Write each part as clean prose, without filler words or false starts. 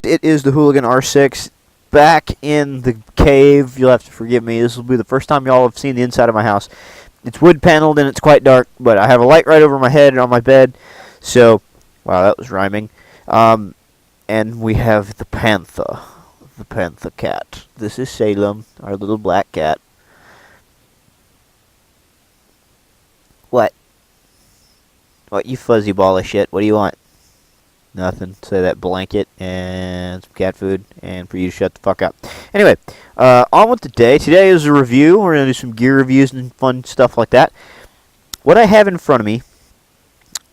It is the Hooligan R6 back in the cave. You'll have to forgive me. This will be the first time y'all have seen the inside of my house. It's wood paneled and it's quite dark, but I have a light right over my head and on my bed. So, wow, that was rhyming. And we have the panther cat. This is Salem, our little black cat. What? What, you fuzzy ball of shit? What do you want? Nothing. Say that blanket and some cat food, and for you to shut the fuck up. Anyway, on with the day. Today is a review. We're going to do some gear reviews and fun stuff like that. What I have in front of me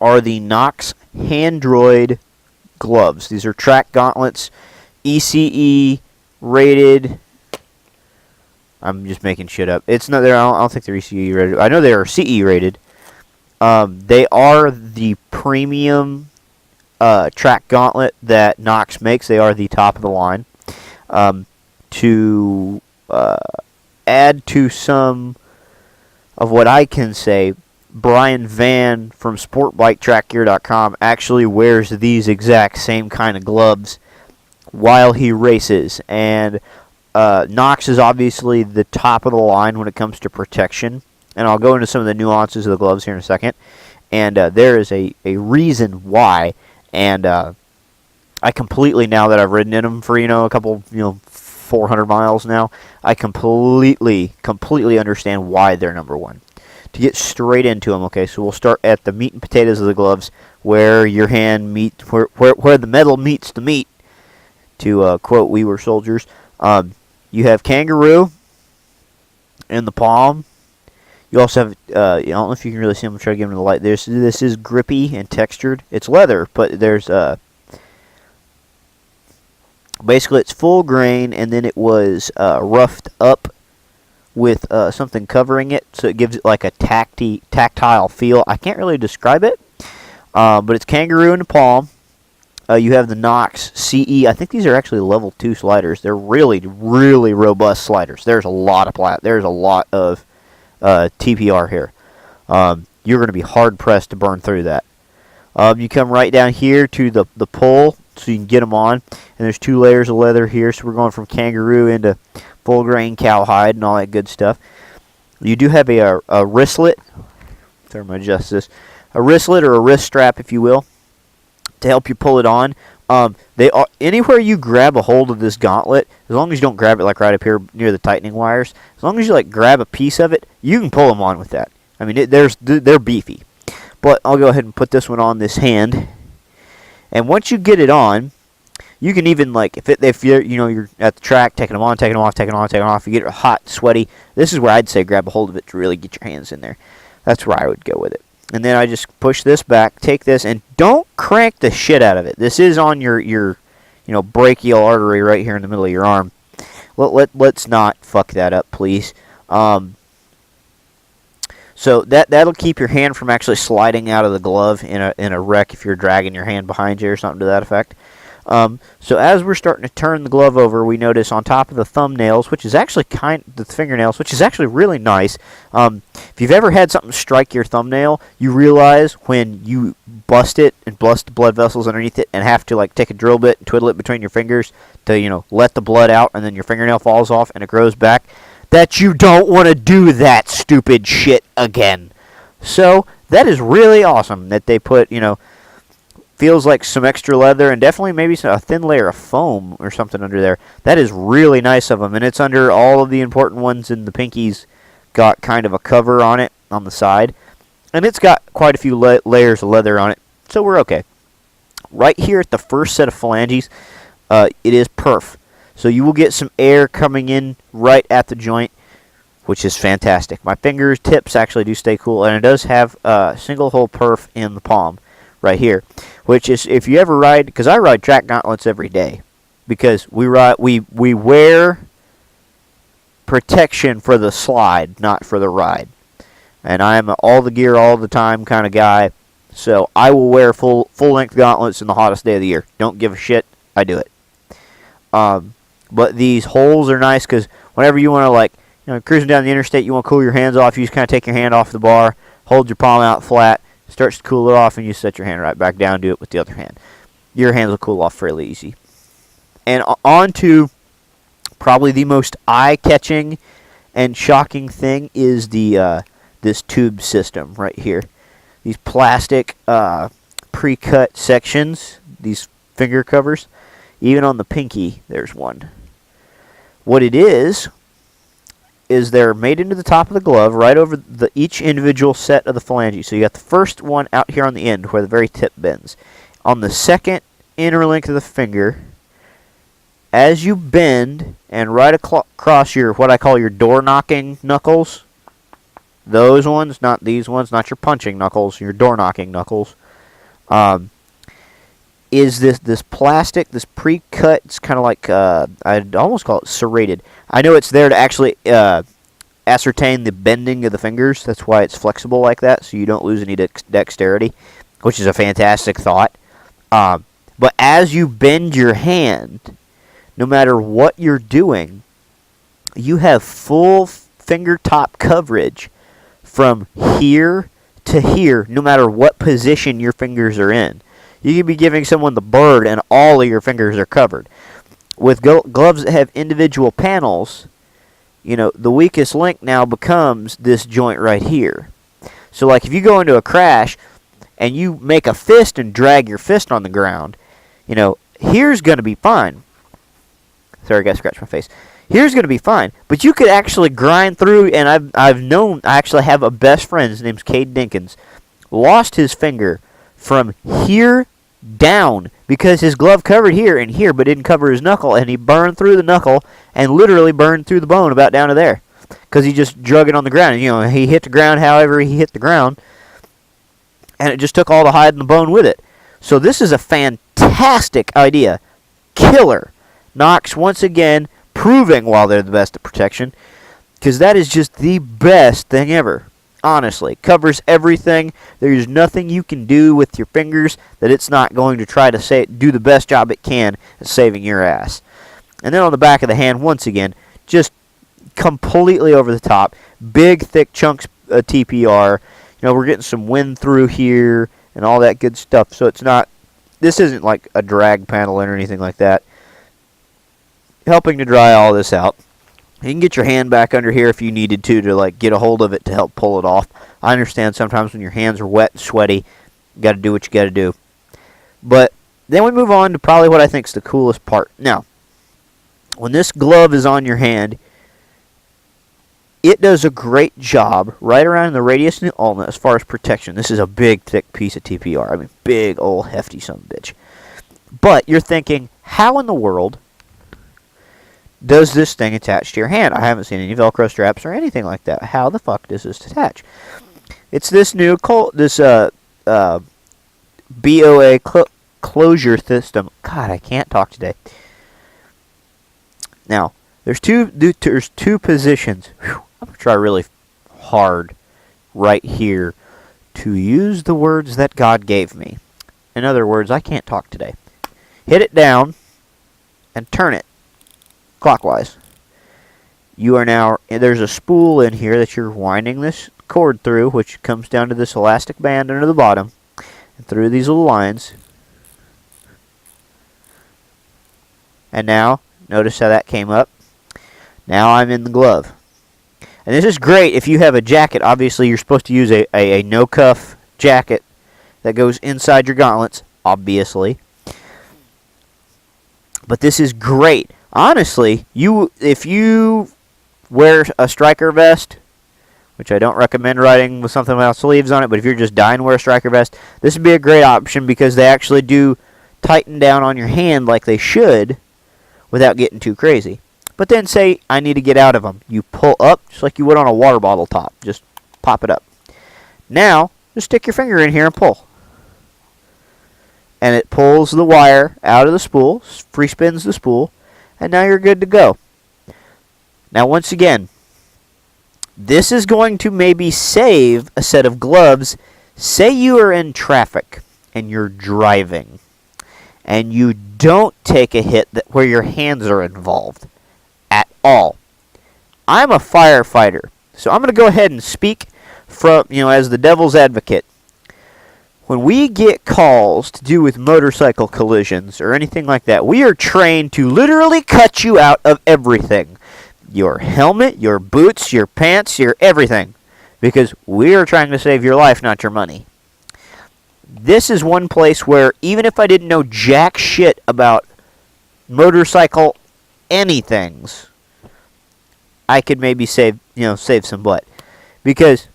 are the Knox Handroid Gloves. These are track gauntlets, ECE rated. I'm just making shit up. It's not there. I don't think they're ECE rated. I know they are CE rated. They are the premium track gauntlet that Knox makes. They are the top of the line. To add to some of what I can say, Brian Van from SportBikeTrackGear.com actually wears these exact same kind of gloves while he races. And Knox is obviously the top of the line when it comes to protection. And I'll go into some of the nuances of the gloves here in a second. And there is a reason why. And I completely, now that I've ridden in them for, a couple, 400 miles now, I completely understand why they're number one. To get straight into them, okay, so we'll start at the meat and potatoes of the gloves, where your hand meets, where the metal meets the meat, to quote We Were Soldiers. You have kangaroo in the palm. You also have, I don't know if you can really see them. I'm trying to give them the light. This is grippy and textured. It's leather, but there's, basically it's full grain, and then it was roughed up with something covering it, so it gives it like a tactile feel. I can't really describe it, but it's kangaroo in the palm. You have the Knox CE. I think these are actually level 2 sliders. They're really, really robust sliders. There's a lot of TPR here. You're going to be hard pressed to burn through that. You come right down here to the pull, so you can get them on. And there's 2 layers of leather here, so we're going from kangaroo into full grain cowhide and all that good stuff. You do have a wristlet. If I'm going to adjust this, a wristlet or a wrist strap, if you will, to help you pull it on. They are anywhere you grab a hold of this gauntlet, as long as you don't grab it like right up here near the tightening wires, as long as you like grab a piece of it, you can pull them on with that. I mean, they're beefy. But I'll go ahead and put this one on this hand. And once you get it on, you can even like if you're at the track, taking them on, taking them off, taking them on, taking them off. You get hot, sweaty. This is where I'd say grab a hold of it to really get your hands in there. That's where I would go with it. And then I just push this back, take this, and don't crank the shit out of it. This is on your brachial artery right here in the middle of your arm. Let's not fuck that up, please. So that'll keep your hand from actually sliding out of the glove in a wreck if you're dragging your hand behind you or something to that effect. So as we're starting to turn the glove over, we notice on top of the thumbnails, which is actually the fingernails, which is actually really nice. If you've ever had something strike your thumbnail, you realize when you bust it and bust the blood vessels underneath it and have to like take a drill bit and twiddle it between your fingers to let the blood out, and then your fingernail falls off and it grows back, that you don't want to do that stupid shit again. So that is really awesome that they put, feels like some extra leather and definitely maybe a thin layer of foam or something under there. That is really nice of them, and it's under all of the important ones, and the pinkies got kind of a cover on it on the side, and it's got quite a few layers of leather on it, so we're okay. Right here at the first set of phalanges, it is perf, so you will get some air coming in right at the joint, which is fantastic. My fingertips actually do stay cool, and it does have a single hole perf in the palm right here, which is, if you ever ride, because I ride track gauntlets every day, because we wear protection for the slide, not for the ride, and I'm an all the gear all the time kind of guy, so I will wear full length gauntlets in the hottest day of the year. Don't give a shit, I do it. But these holes are nice because whenever you want to cruising down the interstate, you want to cool your hands off, you just kind of take your hand off the bar, hold your palm out flat, starts to cool it off, and you set your hand right back down, do it with the other hand. Your hands will cool off fairly easy. And on to probably the most eye-catching and shocking thing is the this tube system right here. These plastic pre-cut sections, these finger covers. Even on the pinky, there's one. What it is they're made into the top of the glove right over each individual set of the phalanges. So you got the first one out here on the end where the very tip bends. On the second inner length of the finger, as you bend and right across your, what I call your door knocking knuckles, those ones, not these ones, not your punching knuckles, your door knocking knuckles, is this plastic, this pre-cut. It's kind of like, I'd almost call it serrated. I know it's there to actually ascertain the bending of the fingers. That's why it's flexible like that, so you don't lose any dexterity, which is a fantastic thought. But as you bend your hand, no matter what you're doing, you have full finger top coverage from here to here, no matter what position your fingers are in. You could be giving someone the bird and all of your fingers are covered. With gloves that have individual panels, you know, the weakest link now becomes this joint right here. So like if you go into a crash and you make a fist and drag your fist on the ground, you know, here's going to be fine. Sorry, I got to scratch my face. Here's going to be fine. But you could actually grind through, and I've known, I actually have a best friend, his name's Cade Dinkins, lost his finger from here down because his glove covered here and here but didn't cover his knuckle, and he burned through the knuckle and literally burned through the bone about down to there because he just drug it on the ground. And, you know, he hit the ground however he hit the ground, and it just took all the hide and the bone with it. So this is a fantastic idea. Killer. Knox, once again, proving why they're the best at protection, because that is just the best thing ever. Honestly, covers everything. There's nothing you can do with your fingers that it's not going to try to do the best job it can at saving your ass. And then on the back of the hand, once again, just completely over the top. Big, thick chunks of TPR. You know, we're getting some wind through here and all that good stuff. So it's not, this isn't like a drag panel or anything like that. Helping to dry all this out. You can get your hand back under here if you needed to like get a hold of it to help pull it off. I understand sometimes when your hands are wet and sweaty, you got to do what you got to do. But then we move on to probably what I think is the coolest part. Now, when this glove is on your hand, it does a great job right around in the radius and the ulna as far as protection. This is a big, thick piece of TPR. I mean, big, old, hefty son of a bitch. But you're thinking, how in the world does this thing attach to your hand? I haven't seen any Velcro straps or anything like that. How the fuck does this attach? It's this new BOA closure system. God, I can't talk today. Now, there's two positions. Whew, I'm going to try really hard right here to use the words that God gave me. In other words, I can't talk today. Hit it down and turn it clockwise. You are now, there's a spool in here that you're winding this cord through, which comes down to this elastic band under the bottom and through these little lines. And now, notice how that came up. Now I'm in the glove. And this is great if you have a jacket. Obviously, you're supposed to use a no-cuff jacket that goes inside your gauntlets, obviously. But this is great. Honestly, if you wear a striker vest, which I don't recommend riding with something without sleeves on it, but if you're just dying to wear a striker vest, this would be a great option because they actually do tighten down on your hand like they should without getting too crazy. But then say, I need to get out of them. You pull up just like you would on a water bottle top. Just pop it up. Now, just stick your finger in here and pull. And it pulls the wire out of the spool, free spins the spool, and now you're good to go. Now, once again, this is going to maybe save a set of gloves. Say you are in traffic and you're driving and you don't take a hit where your hands are involved at all. I'm a firefighter, so I'm going to go ahead and speak from, as the devil's advocate. when we get calls to do with motorcycle collisions or anything like that, we are trained to literally cut you out of everything. Your helmet, your boots, your pants, your everything. Because we are trying to save your life, not your money. This is one place where even if I didn't know jack shit about motorcycle anythings, I could maybe save some butt. Because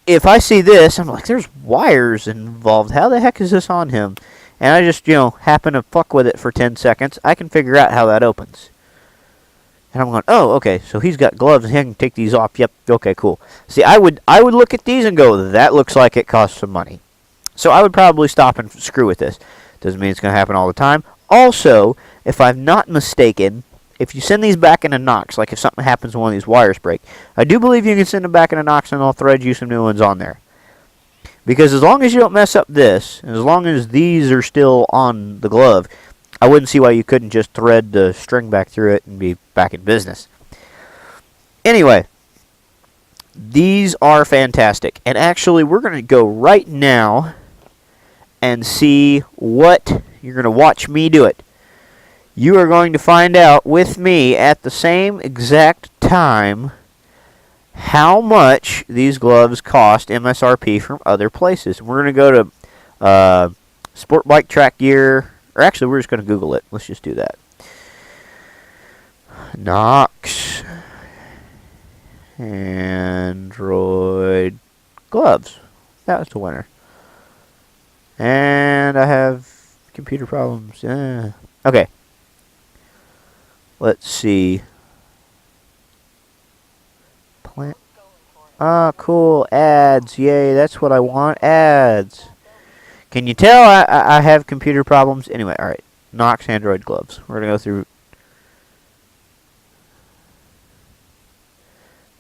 if I see this, I'm like, there's wires involved. How the heck is this on him? And I just, happen to fuck with it for 10 seconds. I can figure out how that opens. And I'm going, oh, okay, so he's got gloves and he can take these off. Yep, okay, cool. See, I would look at these and go, that looks like it costs some money. So I would probably stop and screw with this. Doesn't mean it's going to happen all the time. Also, if I'm not mistaken, if you send these back into Knox, like if something happens when one of these wires break, I do believe you can send them back into Knox and they'll thread you some new ones on there. Because as long as you don't mess up this, and as long as these are still on the glove, I wouldn't see why you couldn't just thread the string back through it and be back in business. Anyway, these are fantastic. And actually, we're going to go right now and see what you're going to watch me do it. You are going to find out with me at the same exact time how much these gloves cost MSRP from other places. We're going to go to Sport Bike Track Gear. Or actually, we're just going to Google it. Let's just do that. Knox Handroid Gloves. That was the winner. And I have computer problems. Okay. Let's see. Plant. Ah, cool. Ads. Yay, that's what I want. Ads. Can you tell I have computer problems? Anyway, alright. Knox Handroid Gloves. We're going to go through.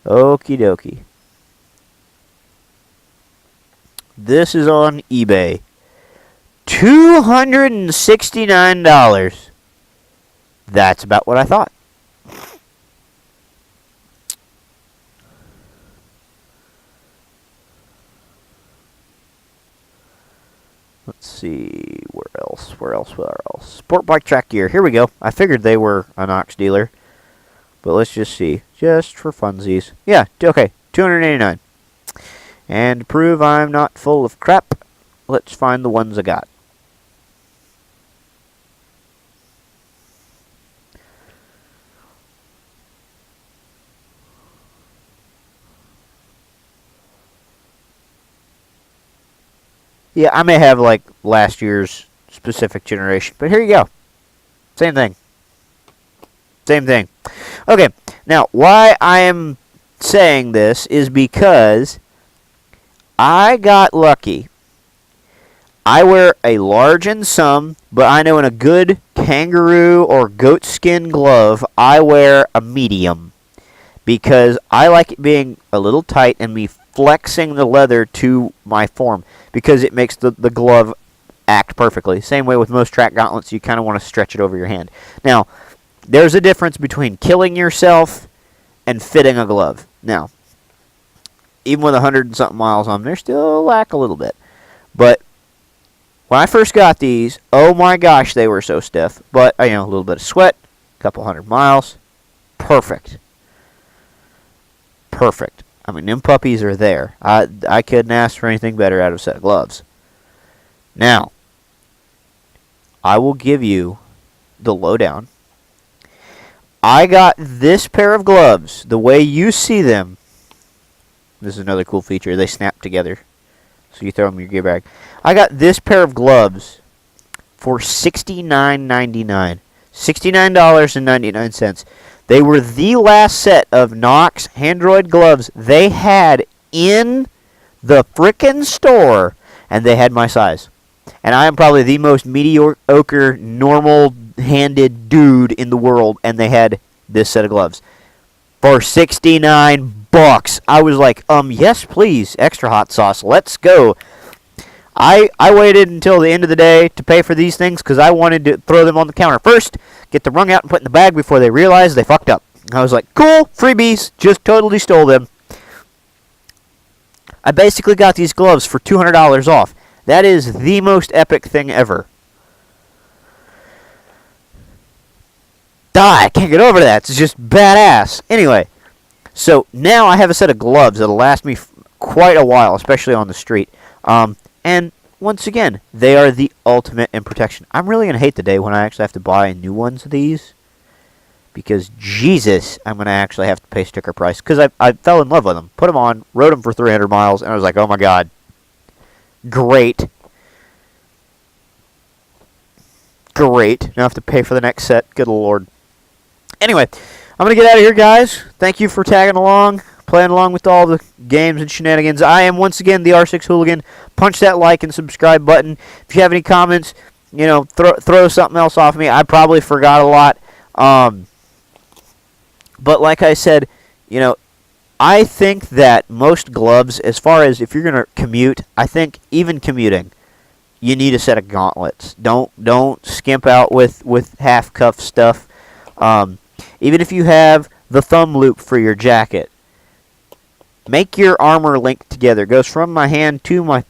Okie dokie. This is on eBay. $269. That's about what I thought. Let's see, where else? Sport Bike Track Gear. Here we go. I figured they were a Knox dealer. But let's just see. Just for funsies. Yeah, okay, $289. And to prove I'm not full of crap, let's find the ones I got. Yeah, I may have, like, last year's specific generation. But here you go. Same thing. Same thing. Okay, now, why I am saying this is because I got lucky. I wear a large in some, but I know in a good kangaroo or goat skin glove, I wear a medium. Because I like it being a little tight and me flexing the leather to my form. Because it makes the glove act perfectly. Same way with most track gauntlets, you kind of want to stretch it over your hand. Now, there's a difference between killing yourself and fitting a glove. Now, even with 100 and something miles on them, they still lack a little bit. But when I first got these, oh my gosh, they were so stiff. But, a little bit of sweat, a couple 100 miles, perfect. Perfect. I mean, them puppies are there. I couldn't ask for anything better out of a set of gloves. Now, I will give you the lowdown. I got this pair of gloves the way you see them. This is another cool feature. They snap together. So you throw them in your gear bag. I got this pair of gloves for $69.99. $69.99. They were the last set of Knox Handroid gloves they had in the frickin' store, and they had my size. And I am probably the most mediocre, normal-handed dude in the world, and they had this set of gloves. For $69. I was like, yes, please, extra hot sauce, let's go. I waited until the end of the day to pay for these things because I wanted to throw them on the counter first, get them wrung out and put in the bag before they realized they fucked up. I was like, cool, freebies, just totally stole them. I basically got these gloves for $200 off. That is the most epic thing ever. I can't get over that. It's just badass. Anyway, so now I have a set of gloves that'll last me quite a while, especially on the street. And once again, they are the ultimate in protection. I'm really going to hate the day when I actually have to buy new ones of these. Because, Jesus, I'm going to actually have to pay sticker price. Because I fell in love with them. Put them on, rode them for 300 miles, and I was like, oh my god. Great. Great. Now I have to pay for the next set. Good lord. Anyway, I'm going to get out of here, guys. Thank you for tagging along, playing along with all the games and shenanigans. I am, once again, the R6 Hooligan. Punch that like and subscribe button. If you have any comments, you know, throw something else off me. I probably forgot a lot. But like I said, you know, I think that most gloves, as far as if you're going to commute, I think even commuting, you need a set of gauntlets. Don't skimp out with half cuff stuff. Even if you have the thumb loop for your jacket, make your armor link together. It goes from my hand to my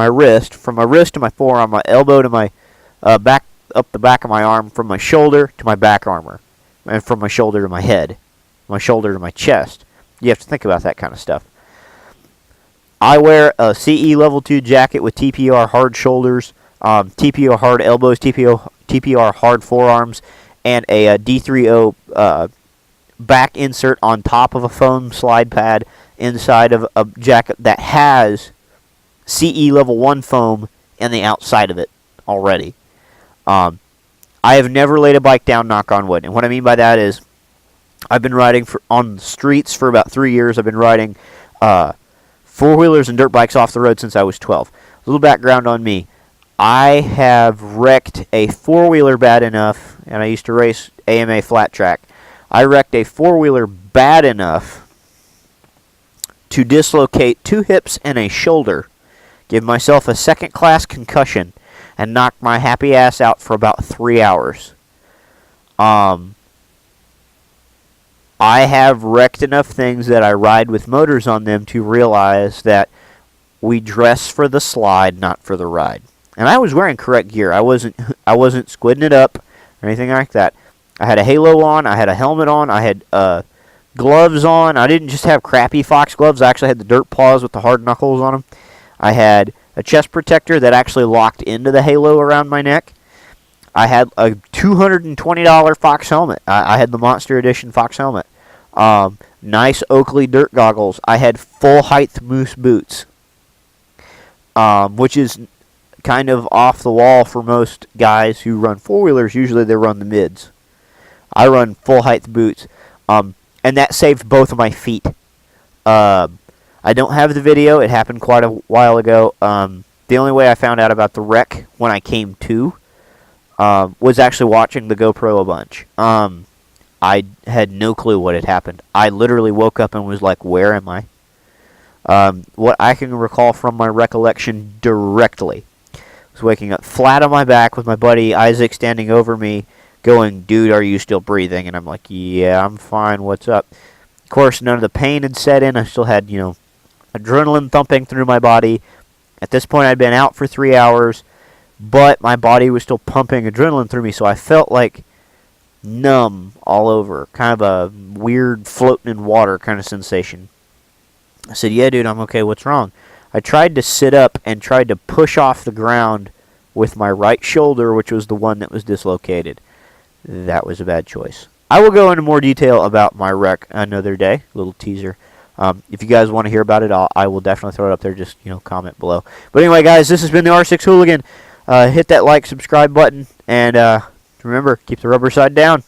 wrist, from my wrist to my forearm, my elbow to my back, up the back of my arm, from my shoulder to my back armor, and from my shoulder to my head, my shoulder to my chest. You have to think about that kind of stuff. I wear a CE Level 2 jacket with TPR hard shoulders, TPR hard elbows, TPR hard forearms, and a D30 back insert on top of a foam slide pad inside of a jacket that has CE Level 1 foam in the outside of it already. I have never laid a bike down, knock on wood. And what I mean by that is I've been riding on the streets for about 3 years. I've been riding four-wheelers and dirt bikes off the road since I was 12. A little background on me. I have wrecked a four-wheeler bad enough, and I used to race AMA flat track. I wrecked a four-wheeler bad enough to dislocate 2 hips and a shoulder, give myself a second-class concussion, and knock my happy ass out for about 3 hours. I have wrecked enough things that I ride with motors on them to realize that we dress for the slide, not for the ride. And I was wearing correct gear. I wasn't squidding it up or anything like that. I had a halo on. I had a helmet on. I had gloves on. I didn't just have crappy Fox gloves. I actually had the dirt paws with the hard knuckles on them. I had a chest protector that actually locked into the halo around my neck. I had a $220 Fox helmet. I had the Monster Edition Fox helmet. Nice Oakley dirt goggles. I had full-height moose boots, which is kind of off the wall for most guys who run four-wheelers. Usually they run the mids. I run full-height boots, and that saved both of my feet. I don't have the video. It happened quite a while ago. The only way I found out about the wreck when I came to was actually watching the GoPro a bunch. I had no clue what had happened. I literally woke up and was like, where am I? What I can recall from my recollection directly was waking up flat on my back with my buddy Isaac standing over me going, dude, are you still breathing? And I'm like, yeah, I'm fine. What's up? Of course, none of the pain had set in. I still had, adrenaline thumping through my body. At this point, I'd been out for 3 hours, but my body was still pumping adrenaline through me, so I felt like numb all over. Kind of a weird floating in water kind of sensation. I said, yeah, dude, I'm okay. What's wrong? I tried to sit up and tried to push off the ground with my right shoulder, which was the one that was dislocated. That was a bad choice. I will go into more detail about my wreck another day. Little teaser. If you guys want to hear about it, I will definitely throw it up there. Just, comment below. But anyway, guys, this has been the R6 Hooligan. Hit that like, subscribe button, and remember, keep the rubber side down.